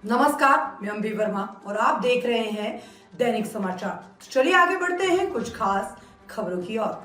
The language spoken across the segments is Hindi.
नमस्कार, मैं अम्बी वर्मा और आप देख रहे हैं दैनिक समाचार। तो चलिए आगे बढ़ते हैं कुछ खास खबरों की ओर।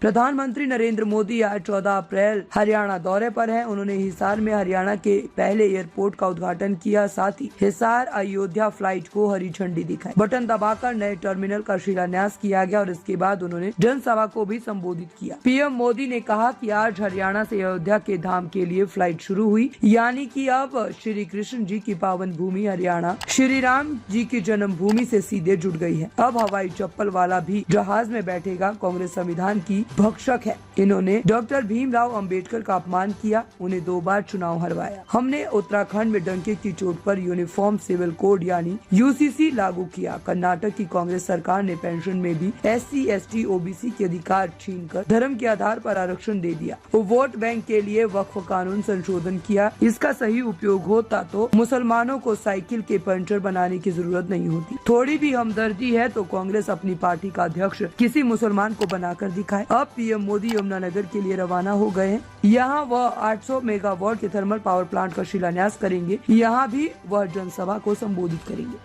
प्रधानमंत्री नरेंद्र मोदी आज 14 अप्रैल हरियाणा दौरे पर हैं। उन्होंने हिसार में हरियाणा के पहले एयरपोर्ट का उद्घाटन किया। साथ ही हिसार अयोध्या फ्लाइट को हरी झंडी दिखाई, बटन दबाकर नए टर्मिनल का शिलान्यास किया गया और इसके बाद उन्होंने जनसभा को भी संबोधित किया। पीएम मोदी ने कहा कि आज हरियाणा से अयोध्या के धाम के लिए फ्लाइट शुरू हुई, यानी कि अब श्री कृष्ण जी की पावन भूमि हरियाणा श्री राम जी की जन्मभूमि से सीधे जुड़ गई है। अब हवाई चप्पल वाला भी जहाज में बैठेगा। कांग्रेस संविधान की भक्षक है। इन्होंने डॉक्टर भीमराव अंबेडकर का अपमान किया, उन्हें 2 बार चुनाव हरवाया। हमने उत्तराखंड में डंके की चोट पर यूनिफॉर्म सिविल कोड यानी यूसीसी लागू किया। कर्नाटक की कांग्रेस सरकार ने पेंशन में भी SC, ST, OBC के अधिकार छीनकर धर्म के आधार पर आरक्षण दे दिया। वो वोट बैंक के लिए वक्फ कानून संशोधन किया। इसका सही उपयोग होता तो मुसलमानों को साइकिल के पंचर बनाने की जरूरत नहीं होती। थोड़ी भी हमदर्दी है तो कांग्रेस अपनी पार्टी का अध्यक्ष किसी मुसलमान को बनाकर दिखाए। अब पीएम मोदी यमुनानगर के लिए रवाना हो गए हैं। यहाँ वह 800 मेगावाट के थर्मल पावर प्लांट का शिलान्यास करेंगे। यहाँ भी वह जनसभा को संबोधित करेंगे।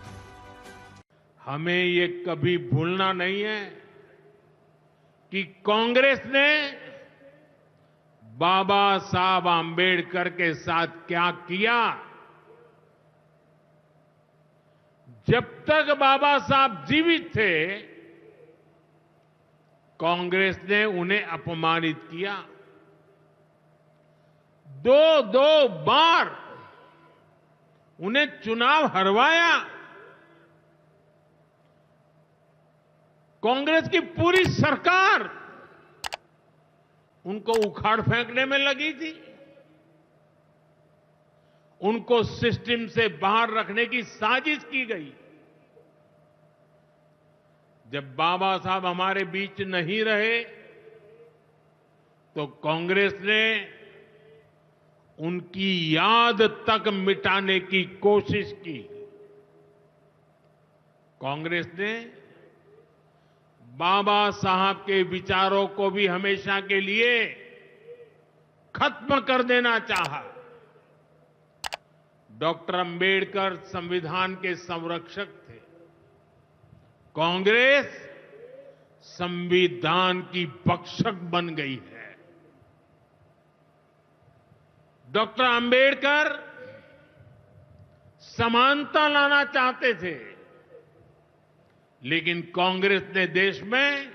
हमें ये कभी भूलना नहीं है कि कांग्रेस ने बाबा साहब आंबेडकर के साथ क्या किया। जब तक बाबा साहब जीवित थे, कांग्रेस ने उन्हें अपमानित किया। दो बार उन्हें चुनाव हरवाया। कांग्रेस की पूरी सरकार उनको उखाड़ फेंकने में लगी थी। उनको सिस्टम से बाहर रखने की साजिश की गई। जब बाबा साहब हमारे बीच नहीं रहे तो कांग्रेस ने उनकी याद तक मिटाने की कोशिश की। कांग्रेस ने बाबा साहब के विचारों को भी हमेशा के लिए खत्म कर देना चाहा। डॉक्टर अंबेडकर संविधान के संरक्षक थे। कांग्रेस संविधान की भक्षक बन गई है। डॉक्टर अंबेडकर समानता लाना चाहते थे, लेकिन कांग्रेस ने देश में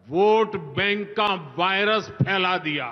वोट बैंक का वायरस फैला दिया।